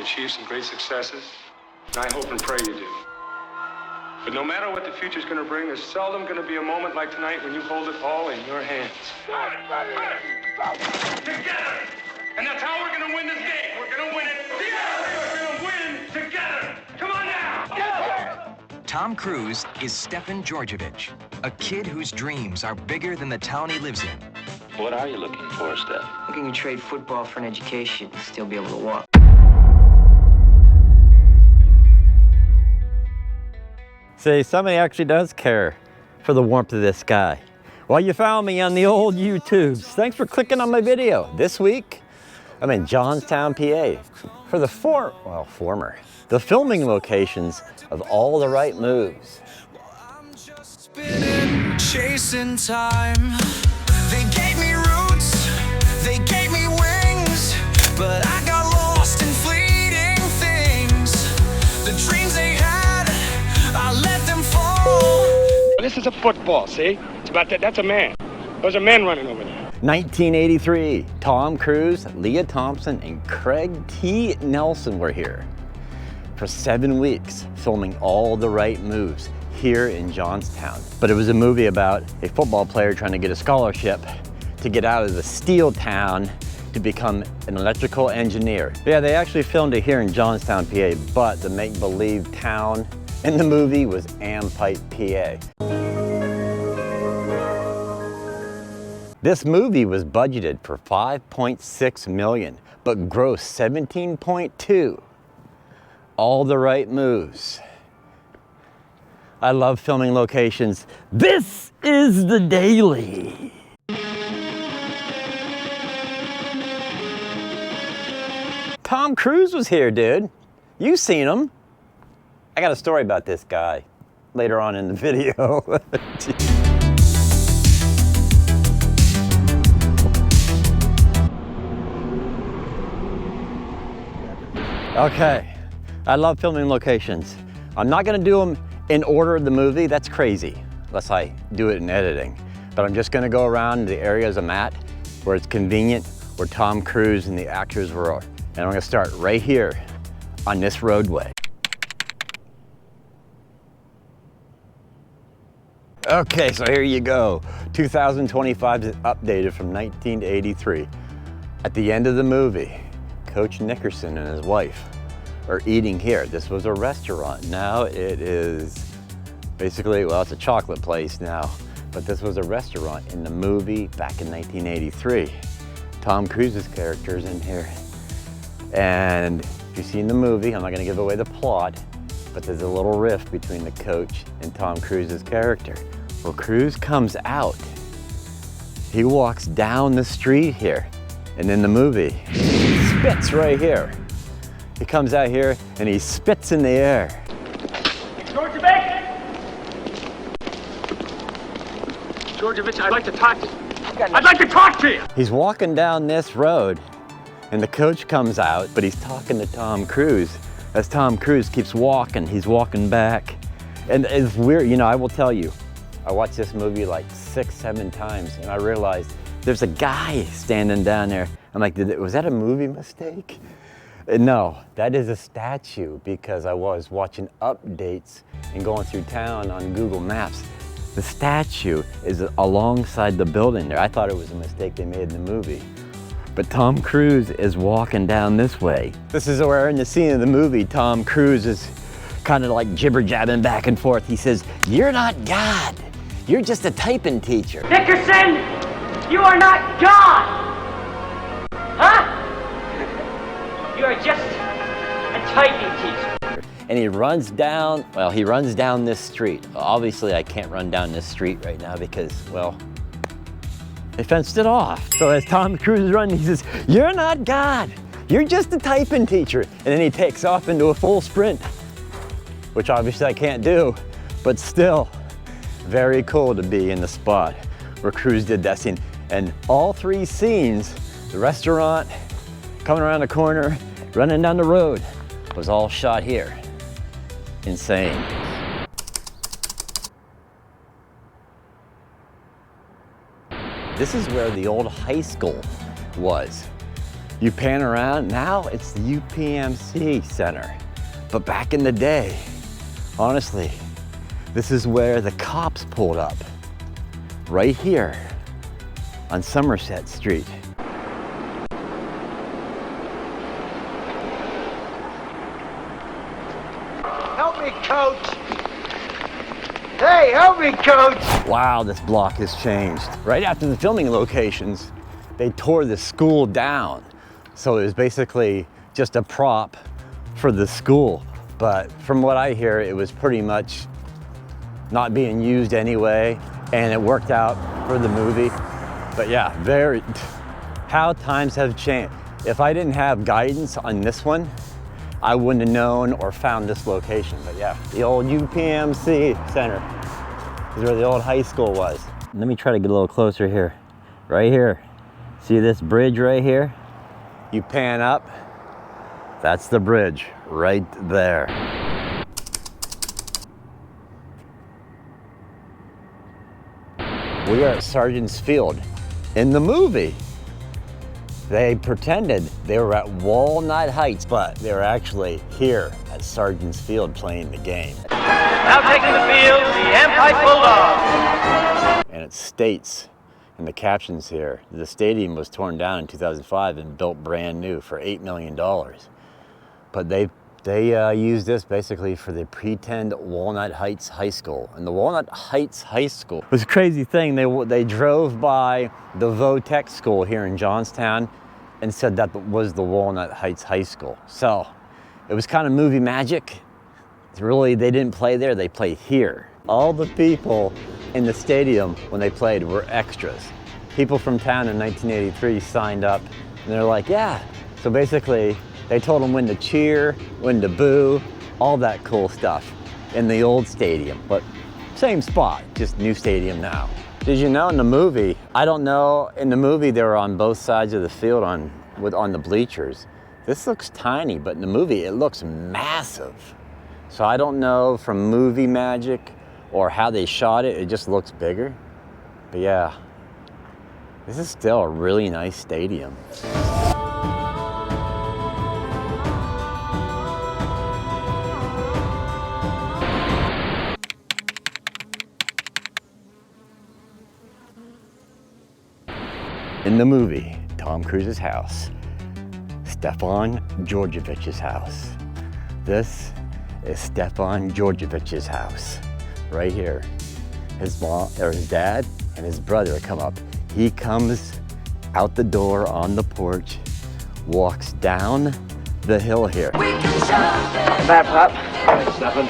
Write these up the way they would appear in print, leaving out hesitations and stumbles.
and achieve some great successes, and I hope and pray you do. But no matter what the future's going to bring, there's seldom going to be a moment like tonight when you hold it all in your hands. Together! And that's how we're going to win this game. We're going to win it together. We're going to win together. Come on now! Together! Tom Cruise is Stefan Georgievich, a kid whose dreams are bigger than the town he lives in. What are you looking for, Steph? Looking to trade football for an education, still be able to walk. See, somebody actually does care for the warmth of this guy. Well, you found me on the old YouTubes. Thanks for clicking on my video. This week, I'm in Johnstown, PA, for the former filming locations of All the Right Moves. I'm just spinning, chasing time. They gave me roots, they gave me wings, but I got lost in fleeting things. The dreams they had, I let them fall. This is a football, see? It's about that. That's a man. Those are men running over there. 1983, Tom Cruise, Leah Thompson, and Craig T. Nelson were here for 7 weeks, filming All the Right Moves here in Johnstown. But it was a movie about a football player trying to get a scholarship to get out of the steel town to become an electrical engineer. Yeah, they actually filmed it here in Johnstown, PA, but the make-believe town in the movie was Ampite, PA. This movie was budgeted for $5.6 million, but grossed $17.2. All the Right Moves. I love filming locations. This is the Daily. Tom Cruise was here, dude. You seen him. I got a story about this guy later on in the video. Okay, I love filming locations. I'm not gonna do them in order of the movie, that's crazy, unless I do it in editing. But I'm just gonna go around the areas I'm at, where it's convenient, where Tom Cruise and the actors were. And I'm gonna start right here on this roadway. Okay, so here you go. 2025 is updated from 1983. At the end of the movie, Coach Nickerson and his wife are eating here. This was a restaurant. Now it is basically, well, it's a chocolate place now, but this was a restaurant in the movie back in 1983. Tom Cruise's character's in here. And if you've seen the movie, I'm not gonna give away the plot, but there's a little rift between the coach and Tom Cruise's character. Well, Cruise comes out. He walks down the street here. And in the movie, he spits right here. He comes out here and he spits in the air. Georgievich! Georgievich, I'd like to talk to you. I'd like to talk to you! He's walking down this road and the coach comes out, but he's talking to Tom Cruise. As Tom Cruise keeps walking, he's walking back. And it's weird, you know, I will tell you, I watched this movie like 6, 7 times and I realized there's a guy standing down there. I'm like, was that a movie mistake? No, that is a statue because I was watching updates and going through town on Google Maps. The statue is alongside the building there. I thought it was a mistake they made in the movie. But Tom Cruise is walking down this way. This is where in the scene of the movie, Tom Cruise is kind of like jibber-jabbing back and forth. He says, "You're not God, you're just a typing teacher." Nickerson, you are not God! Huh? You are just a typing teacher. And he runs down, well, he runs down this street. Obviously, I can't run down this street right now because, well, they fenced it off. So as Tom Cruise is running, he says, "You're not God, you're just a typing teacher." And then he takes off into a full sprint, which obviously I can't do, but still, very cool to be in the spot where Cruise did that scene. And all 3 scenes, the restaurant, coming around the corner, running down the road, was all shot here. Insane. This is where the old high school was. You pan around, now it's the UPMC Center. But back in the day, honestly, this is where the cops pulled up. Right here on Somerset Street. Help me, coach! Hey, help me, coach! Wow, this block has changed. Right after the filming locations, they tore the school down. So it was basically just a prop for the school. But from what I hear, it was pretty much not being used anyway, and it worked out for the movie. But yeah, how times have changed. If I didn't have guidance on this one, I wouldn't have known or found this location. But yeah, the old UPMC Center is where the old high school was. Let me try to get a little closer here. Right here. See this bridge right here? You pan up, that's the bridge right there. We are at Sergeant's Field. In the movie, they pretended they were at Walnut Heights, but they were actually here at Sergeant's Field playing the game. Now taking the field, the Empire Bulldogs. And it states in the captions here, the stadium was torn down in 2005 and built brand new for $8 million. But they used this basically for the pretend Walnut Heights High School. And the Walnut Heights High School was a crazy thing. They drove by the Votech School here in Johnstown and said that was the Walnut Heights High School. So it was kind of movie magic. Really, they didn't play there, they played here. All the people in the stadium when they played were extras. People from town in 1983 signed up and they're like, yeah. So basically, they told them when to cheer, when to boo, all that cool stuff in the old stadium. But same spot, just new stadium now. Did you know in the movie, I don't know, in the movie they were on both sides of the field on the bleachers. This looks tiny, but in the movie it looks massive. So I don't know from movie magic or how they shot it, it just looks bigger. But yeah, this is still a really nice stadium. In the movie, Tom Cruise's house, Stefan Georgievich's house. This is Stefan Georgievich's house, right here. His mom, or his dad, and his brother come up. He comes out the door on the porch, walks down the hill here. Bad pop. Thanks, Stefan.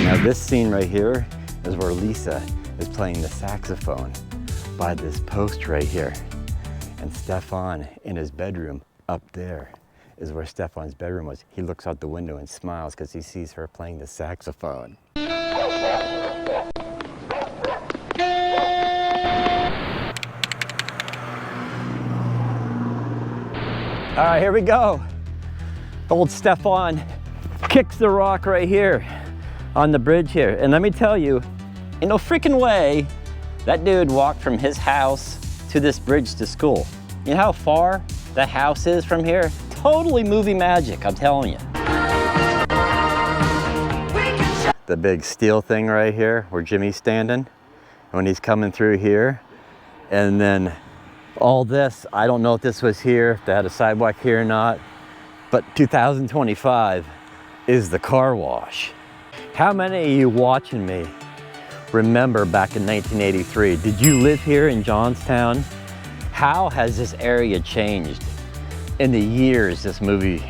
Now this scene right here is where Lisa is playing the saxophone by this post right here. And Stefan in his bedroom up there is where Stefan's bedroom was. He looks out the window and smiles because he sees her playing the saxophone. All right, here we go. Old Stefan kicks the rock right here on the bridge here. And let me tell you, in no freaking way, that dude walked from his house to this bridge to school. You know how far the house is from here? Totally movie magic, I'm telling you. The big steel thing right here where Jimmy's standing when he's coming through here. And then all this, I don't know if this was here, if they had a sidewalk here or not, but 2025 is the car wash. How many of you watching me remember back in 1983? Did you live here in Johnstown? How has this area changed in the years this movie,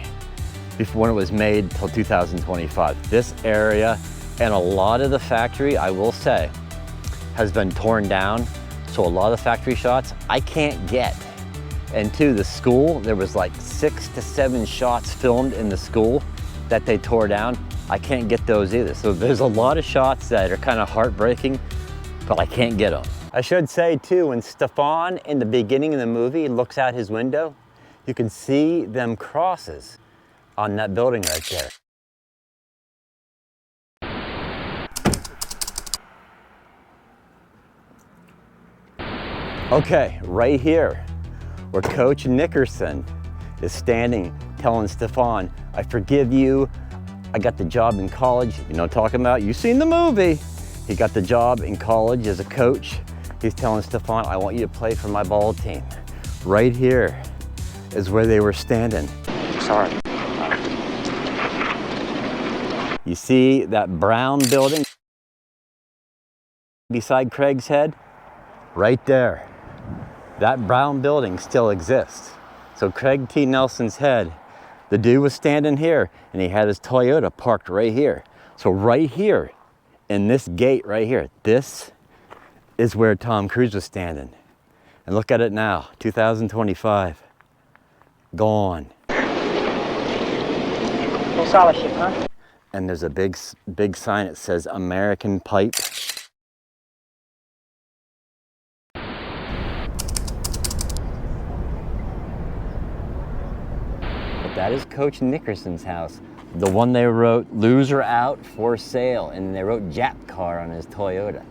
before when it was made till 2025? This area and a lot of the factory, I will say, has been torn down. So a lot of the factory shots I can't get. And to the school, there was like 6 to 7 shots filmed in the school that they tore down. I can't get those either. So there's a lot of shots that are kind of heartbreaking, but I can't get them. I should say too, when Stefan in the beginning of the movie looks out his window, you can see them crosses on that building right there. Okay, right here, where Coach Nickerson is standing telling Stefan, I forgive you. I got the job in college. You know what I'm talking about? You've seen the movie. He got the job in college as a coach. He's telling Stefan, I want you to play for my ball team. Right here is where they were standing. Sorry. You see that brown building beside Craig's head? Right there. That brown building still exists. So Craig T. Nelson's head, the dude was standing here and he had his Toyota parked right here. So right here, in this gate right here, this is where Tom Cruise was standing. And look at it now, 2025, gone. No scholarship, huh? And there's a big sign that says American Pipe. But that is Coach Nickerson's house. The one they wrote, loser out for sale, and they wrote Jap car on his Toyota.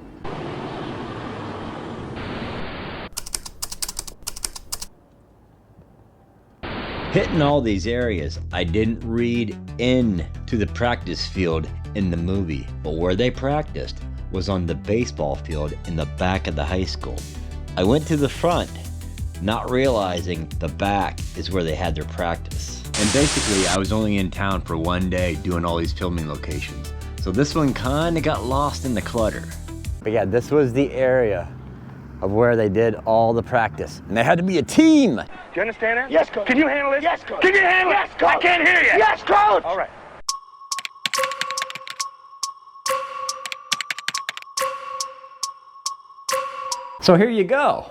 Hitting all these areas, I didn't read into the practice field in the movie, but where they practiced was on the baseball field in the back of the high school. I went to the front, not realizing the back is where they had their practice. And basically, I was only in town for one day doing all these filming locations. So this one kinda got lost in the clutter. But yeah, this was the area of where they did all the practice. And they had to be a team. Do you understand that? Yes, Coach. Can you handle it? Yes, Coach. Can you handle Yes, it? Coach. I can't hear you. Yes, Coach. All right. So here you go.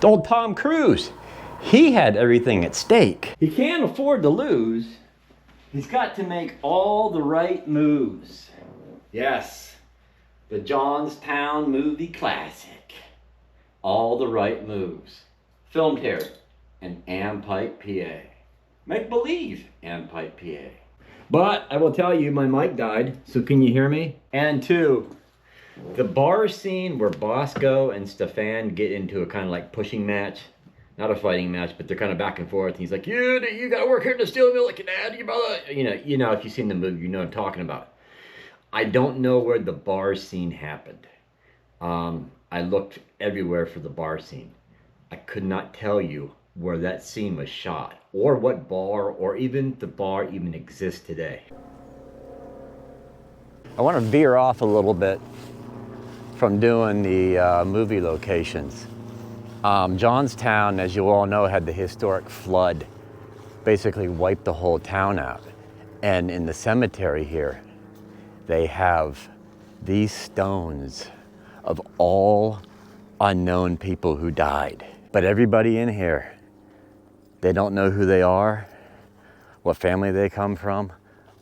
Old Tom Cruise, he had everything at stake. He can't afford to lose. He's got to make all the right moves. Yes, the Johnstown movie classic. All the right moves. Filmed here in Ampike, PA. Make believe Ampike, PA. But I will tell you, my mic died, so can you hear me? And two, the bar scene where Bosco and Stefan get into a kind of like pushing match, not a fighting match, but they're kind of back and forth. And he's like, you gotta work here in the steel mill like your dad, your brother. You know, if you've seen the movie, you know what I'm talking about. I don't know where the bar scene happened. I looked everywhere for the bar scene. I could not tell you where that scene was shot, or what bar, or even the bar even exists today. I want to veer off a little bit from doing the movie locations. Johnstown, as you all know, had the historic flood, basically wiped the whole town out. And in the cemetery here, they have these stones of all unknown people who died. But everybody in here, they don't know who they are, what family they come from.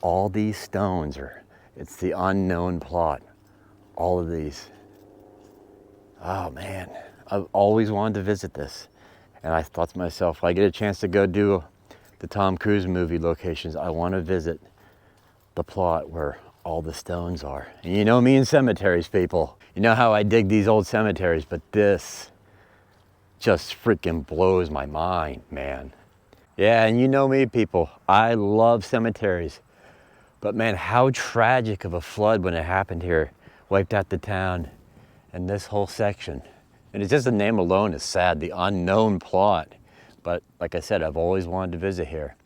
All these stones it's the unknown plot. All of these. Oh man, I've always wanted to visit this. And I thought to myself, if I get a chance to go do the Tom Cruise movie locations, I want to visit the plot where all the stones are. And you know me and cemeteries, people. You know how I dig these old cemeteries, but this just freaking blows my mind, man. Yeah, and you know me, people. I love cemeteries. But man, how tragic of a flood when it happened here. Wiped out the town and this whole section. And it's just the name alone is sad, the unknown plot. But like I said, I've always wanted to visit here.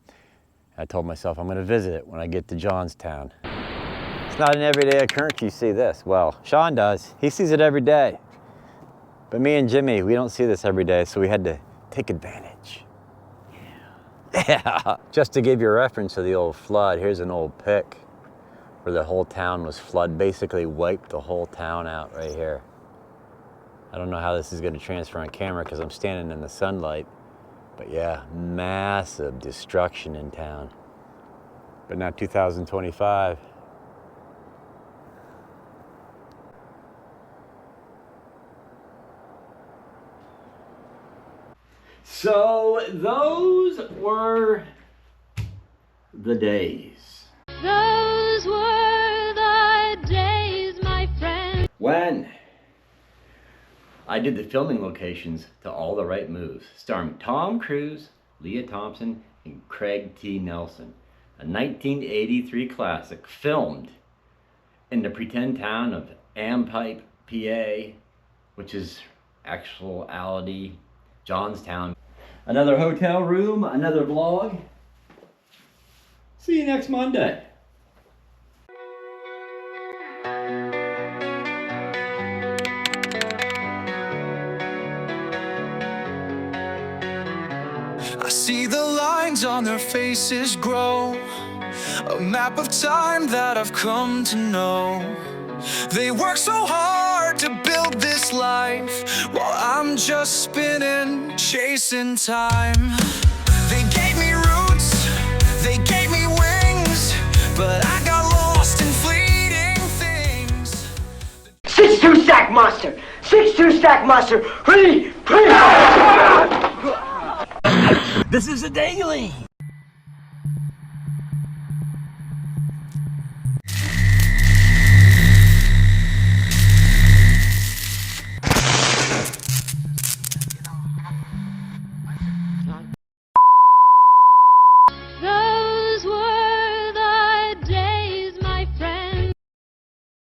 I told myself I'm gonna visit it when I get to Johnstown. It's not an everyday occurrence you see this. Well, Sean does. He sees it every day. But me and Jimmy, we don't see this every day, so we had to take advantage. Yeah. Just to give you a reference to the old flood, here's an old pic where the whole town was flooded, basically wiped the whole town out right here. I don't know how this is gonna transfer on camera because I'm standing in the sunlight, but yeah, massive destruction in town. But now 2025. So those were the days. Those were the days, my friend. When I did the filming locations to All the Right Moves, starring Tom Cruise, Leah Thompson, and Craig T. Nelson. A 1983 classic filmed in the pretend town of Ampipe, PA, which is actuality Johnstown. Another hotel room, another vlog. See you next Monday. I see the lines on their faces grow, a map of time that I've come to know. They work so hard to build this life, while I'm just spinning, chasing time. They gave me roots, they gave me wings, but I got lost in fleeting things. 6-2 stack monster! 6-2 stack monster! Ready! This is a daily.